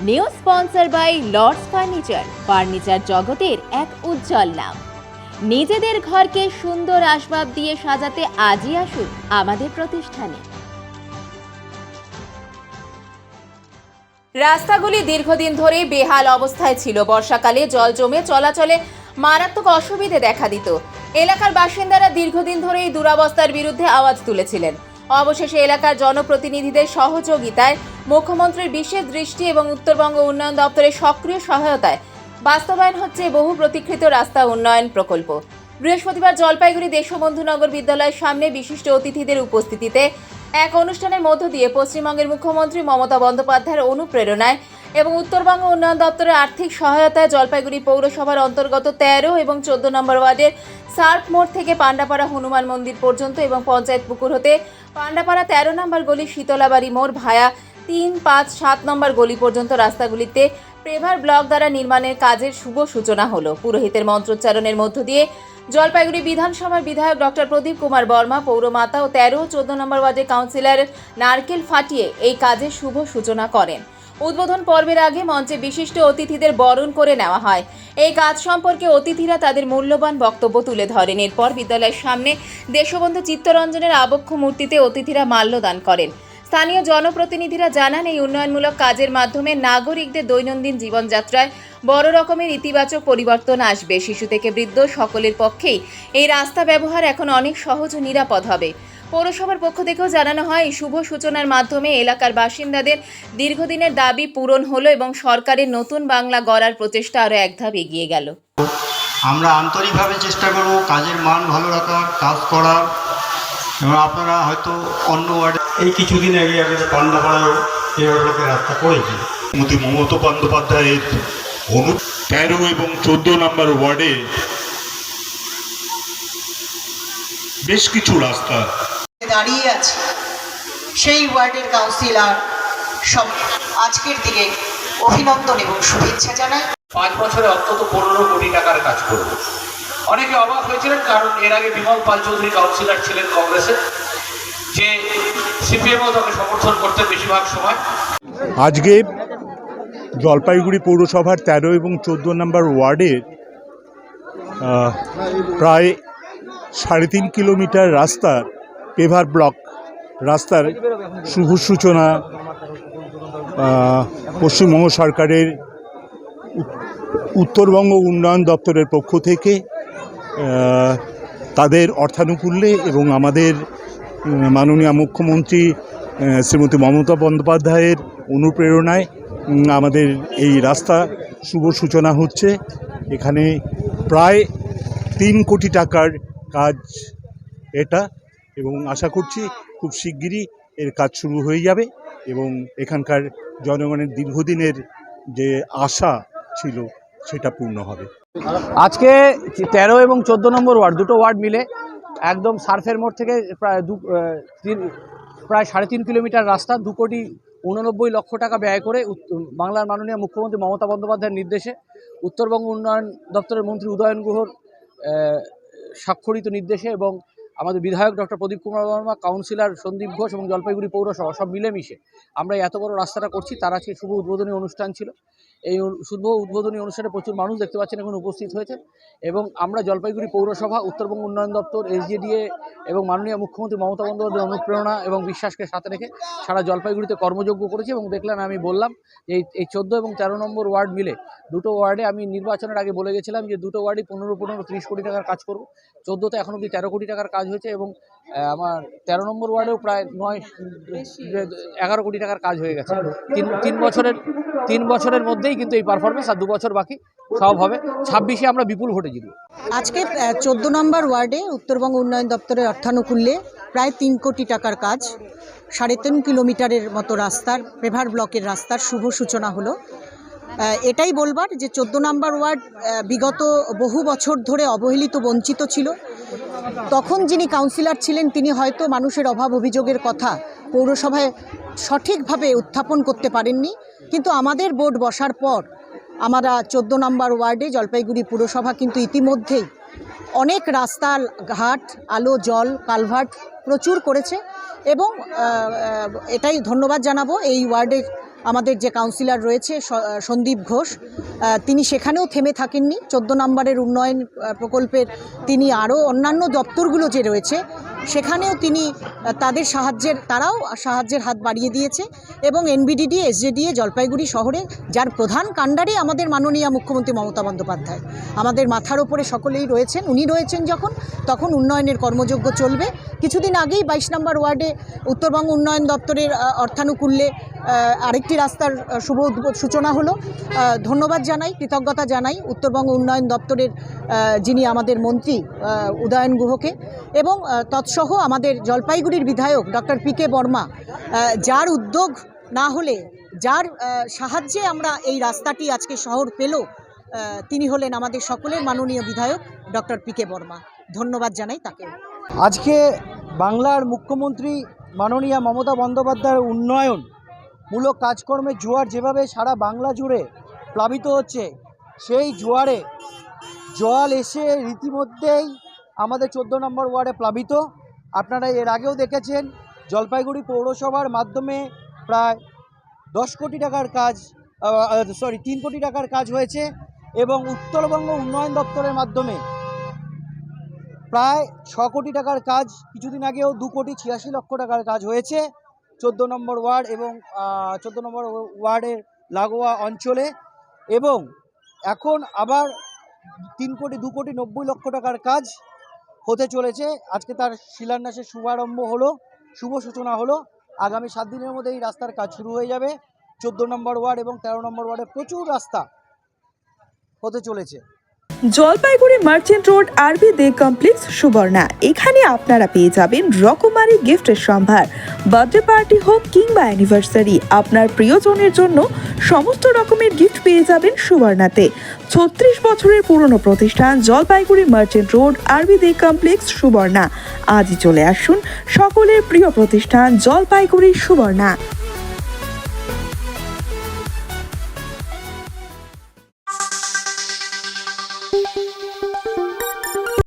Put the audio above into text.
New sponsor by Lords furniture জগতের এক উজ্জ্বল নাম। নিজেদের ঘরকে সুন্দর আসবাব দিয়ে সাজাতে আজই আসুন আমাদের প্রতিষ্ঠানে। রাস্তাগুলি দীর্ঘদিন ধরে বেহাল অবস্থায় ছিল। বর্ষাকালে জল জমে চলাচলে মারাত্মক অসুবিধে দেখা দিত। এলাকার বাসিন্দারা দীর্ঘদিন ধরে এই দুরবস্থার বিরুদ্ধে আওয়াজ তুলেছিলেন। অবশেষে এলাকার জনপ্রতিনিধিদের সহযোগিতায়, মুখ্যমন্ত্রীর বিশেষ দৃষ্টি এবং উত্তরবঙ্গ উন্নয়ন দপ্তরের সক্রিয় সহায়তায় বাস্তবায়ন হচ্ছে বহু প্রতীক্ষিত রাস্তা উন্নয়ন প্রকল্প। বৃহস্পতিবার জলপাইগুড়ি দেশবন্ধু নগর বিদ্যালয়ের সামনে বিশিষ্ট অতিথিদের উপস্থিতিতে এক অনুষ্ঠানের মধ্য দিয়ে পশ্চিমবঙ্গের মুখ্যমন্ত্রী মমতা বন্দ্যোপাধ্যায়ের অনুপ্রেরণায় এবং উত্তরবঙ্গ উন্নয়ন দপ্তরের আর্থিক সহায়তায় জলপাইগুড়ি পৌরসভার অন্তর্গত 13 এবং 14 নম্বর ওয়ার্ডের সার্ক মোড় থেকে পান্ডাপাড়া হনুমান মন্দির পর্যন্ত এবং পঞ্চায়েত পুকুর হতে পান্ডাপাড়া 13 নম্বর গলি শীতলাবাড়ি মোড় ভায়া 3, 5, 7 নম্বর গলি পর্যন্ত রাস্তাগুলিতে প্রেভার ব্লক দ্বারা নির্মাণের কাজের শুভ সূচনা হলো। পুরোহিতের মন্ত্রোচ্চারণের মধ্য দিয়ে জলপাইগুড়ি বিধানসভার বিধায়ক ডক্টর প্রদীপ কুমার বর্মা, পৌরমাতা ও 13 ও 14 নম্বর ওয়ার্ডের কাউন্সিলর নারকেল ফাটিয়ে এই কাজের শুভ সূচনা করেন। উদ্বোধন পর্বের আগে মঞ্চে বিশিষ্ট অতিথিদের বরণ করে নেওয়া হয়। এই কাজ সম্পর্কে অতিথিরা তাদের মূল্যবান বক্তব্য তুলে ধরেন। এরপর বিদ্যালয়ের সামনে দেশবন্ধু চিত্তরঞ্জনের আবক্ষ মূর্তিতে অতিথিরা মাল্যদান করেন। স্থানীয় জনপ্রতিনিধিরা জানান, এই উন্নয়নমূলক কাজের মাধ্যমে নাগরিকদের দৈনন্দিন জীবনযাত্রায় বড় রকমের ইতিবাচক পরিবর্তন আসবে। শিশু থেকে বৃদ্ধ সকলের পক্ষেই এই রাস্তা ব্যবহার এখন অনেক সহজ ও নিরাপদ হবে। পৌরসভার পক্ষ থেকেও জানানো হয়, এই শুভ সূচনার মাধ্যমে এলাকার বাসিন্দাদের দীর্ঘদিনের দাবি পূরণ হলো এবং সরকারের নতুন বাংলা গড়ার প্রচেষ্টা আরও এক ধাপ এগিয়ে গেল। আমরা আন্তরিকভাবে চেষ্টা করব কাজের মান ভালো রাখার, কাজ করার। এবং আপনারা হয়তো অন্য ওয়ার্ডে এই কিছুদিন আগে আমাদের পান্ডাপাড়ায় এভাবে রাস্তা করেছি। মমতা বন্দ্যোপাধ্যায়ের 13 এবং 14 নম্বর ওয়ার্ডে বেশ কিছু রাস্তা দাঁড়িয়ে আছে, সেই ওয়ার্ডের কাউন্সিলর সব আজকের দিনে অভিনন্দন এবং শুভেচ্ছা জানাই। 5 বছরে অন্তত 15 কোটি টাকার কাজ করব। অনেকে অবাক হয়েছিলেন, কারণ এর আগে বিমল পাল চৌধুরী কাউন্সিলর ছিলেন কংগ্রেসের, যে সিপিএমও তাকে সমর্থন করতে বেশিরভাগ সময়। আজকে জলপাইগুড়ি পৌরসভার 13 এবং 14 নম্বর ওয়ার্ডের প্রায় 3.5 কিলোমিটার রাস্তার পেভার ব্লক রাস্তার শুভ সূচনা পশ্চিমবঙ্গ সরকারের উত্তরবঙ্গ উন্নয়ন দপ্তরের পক্ষ থেকে তাদের অর্থানুকূল্যে এবং আমাদের মাননীয় মুখ্যমন্ত্রী শ্রীমতী মমতা বন্দ্যোপাধ্যায়ের অনুপ্রেরণায় আমাদের এই রাস্তা শুভ সূচনা হচ্ছে। এখানে প্রায় 3 কোটি টাকার কাজ এটা, এবং আশা করছি খুব শিগগিরই এর কাজ শুরু হয়ে যাবে এবং এখানকার জনগণের দীর্ঘদিনের যে আশা ছিল সেটা পূর্ণ হবে। আজকে 13 এবং 14 নম্বর ওয়ার্ড, দুটো ওয়ার্ড মিলে একদম সার্ফের মোড় থেকে প্রায় 3.5 কিলোমিটার রাস্তা 2,89 লক্ষ টাকা ব্যয় করে বাংলার মাননীয় মুখ্যমন্ত্রী মমতা বন্দ্যোপাধ্যায়ের নির্দেশে উত্তরবঙ্গ উন্নয়ন দপ্তরের মন্ত্রী উদয়ন গুহর স্বাক্ষরিত নির্দেশে এবং আমাদের বিধায়ক ডক্টর প্রদীপ কুমার বর্মা, কাউন্সিলর সন্দীপ ঘোষ এবং জলপাইগুড়ি পৌরসভা সব মিলেমিশে আমরা এত বড় রাস্তাটা করছি। তার আজকে শুভ উদ্বোধনী অনুষ্ঠান ছিল। এই শুভ উদ্বোধনী অনুষ্ঠানে প্রচুর মানুষ দেখতে পাচ্ছেন এখন উপস্থিত হয়েছে এবং আমরা জলপাইগুড়ি পৌরসভা, উত্তরবঙ্গ উন্নয়ন দপ্তর, এসজেডিএ এবং মাননীয় মুখ্যমন্ত্রী মমতা বন্দ্যোপাধ্যায়ের অনুপ্রেরণা এবং বিশ্বাসকে সাথে রেখে সারা জলপাইগুড়িতে কর্মযজ্ঞ করেছি। এবং দেখলাম, আমি বললাম যে এই 14 এবং 13 নম্বর ওয়ার্ড মিলে দুটো ওয়ার্ডে, আমি নির্বাচনের আগে বলে গেছিলাম যে দুটো ওয়ার্ডে 15-30 কোটি টাকার কাজ করব। 14তে এখন অবধি 13 কোটি টাকার কাজ হয়েছে এবং আমার 13 নম্বর ওয়ার্ডেও প্রায় 11 কোটি টাকার কাজ হয়ে গেছে। 3 বছরের মধ্যেই কিন্তু এই পারফরমেন্স, আর 2 বছর বাকি, সব হবে। 26-এ আমরা বিপুল ভোটে জিতব। আজকে 14 নম্বর ওয়ার্ডে উত্তরবঙ্গ উন্নয়ন দপ্তরের অর্থানুকূল্যে প্রায় 3 কোটি টাকার কাজ, 3.5 কিলোমিটারের মতো রাস্তার, প্রেভার ব্লকের রাস্তার শুভ সূচনা হলো। এটাই বলবার যে 14 নম্বর ওয়ার্ড বিগত বহু বছর ধরে অবহেলিত, বঞ্চিত ছিল। তখন যিনি কাউন্সিলর ছিলেন তিনি হয়তো মানুষের অভাব অভিযোগের কথা পৌরসভায় সঠিকভাবে উত্থাপন করতে পারেননি, কিন্তু আমাদের বোর্ড বসার পর আমরা 14 নম্বর ওয়ার্ডে জলপাইগুড়ি পুরসভা কিন্তু ইতিমধ্যেই অনেক রাস্তা ঘাট, আলো, জল, কালভার্ট প্রচুর করেছে এবং এটাই ধন্যবাদ জানাবো এই ওয়ার্ডের আমাদের যে কাউন্সিলর রয়েছে সন্দীপ ঘোষ, তিনি সেখানেও থেমে থাকেননি। 14 নম্বরের উন্নয়ন প্রকল্পের তিনি আরও অন্যান্য দপ্তরগুলো যে রয়েছে সেখানেও তিনি তারাও সাহায্যের হাত বাড়িয়ে দিয়েছে। এবং এনবিডিডি, এসজেডিএ, জলপাইগুড়ি শহরে যার প্রধান কাণ্ডারে আমাদের মাননীয় মুখ্যমন্ত্রী মমতা বন্দ্যোপাধ্যায়, আমাদের মাথার ওপরে সকলেই রয়েছেন। উনি রয়েছেন তখন উন্নয়নের কর্মযজ্ঞ চলবে। কিছুদিন আগেই 22 নম্বর ওয়ার্ডে উত্তরবঙ্গ উন্নয়ন দপ্তরের অর্থানুকূল্যে আরেকটি রাস্তার শুভ সূচনা হলো। ধন্যবাদ জানাই, কৃতজ্ঞতা জানাই উত্তরবঙ্গ উন্নয়ন দপ্তরের যিনি আমাদের মন্ত্রী উদয়ন গুহকে, এবং তৎসহ আমাদের জলপাইগুড়ির বিধায়ক ডক্টর পিকে বর্মা, যার উদ্যোগ না হলে, যার সাহায্যে আমরা এই রাস্তাটি আজকে শহর পেল, তিনি হলেন আমাদের সকলের মাননীয় বিধায়ক ডক্টর পিকে বর্মা। ধন্যবাদ জানাই তাকে। আজকে বাংলার মুখ্যমন্ত্রী মাননীয়া মমতা বন্দ্যোপাধ্যায়ের উন্নয়নমূলক কাজকর্মের জোয়ার যেভাবে সারা বাংলা জুড়ে প্লাবিত হচ্ছে, সেই জোয়ারে জল এসে রীতিমধ্যেই আমাদের 14 নম্বর ওয়ার্ডে প্লাবিত। আপনারা এর আগেও দেখেছেন জলপাইগুড়ি পৌরসভার মাধ্যমে প্রায় 10 কোটি টাকার কাজ 3 কোটি টাকার কাজ হয়েছে, এবং উত্তরবঙ্গ উন্নয়ন দপ্তরের মাধ্যমে প্রায় 6 কোটি টাকার কাজ, কিছুদিন আগেও 2 কোটি 86 লক্ষ টাকার কাজ হয়েছে 14 নম্বর ওয়ার্ড এবং 14 নম্বর ওয়ার্ডের লাগোয়া অঞ্চলে। এবং এখন আবার 2 কোটি 90 লক্ষ টাকার কাজ হতে চলেছে। আজকে তার শিলান্যাসের শুভ সূচনা হলো। আগামী 7 দিনের মধ্যে এই রাস্তার কাজ শুরু হয়ে যাবে। 14 নম্বর ওয়ার্ড এবং 13 নম্বর ওয়ার্ডে প্রচুর রাস্তা হতে চলেছে। জলপাইগুড়ি মার্চেন্ট রোড আরবি দে কমপ্লেক্স সুবর্ণা, এখানে আপনারা পেয়ে যাবেন রকমারি গিফটের সম্ভার। বার্থডে পার্টি হোক কিংবা অ্যানিভার্সারি, আপনার প্রিয়জনের জন্য সমস্ত রকমের গিফট পেয়ে যাবেন সুবর্ণাতে। 36 বছরের পুরনো প্রতিষ্ঠান জলপাইগুড়ি মার্চেন্ট রোড আরবি দে কমপ্লেক্স সুবর্ণা। আজই চলে আসুন সকলের প্রিয় প্রতিষ্ঠান জলপাইগুড়ি সুবর্ণা।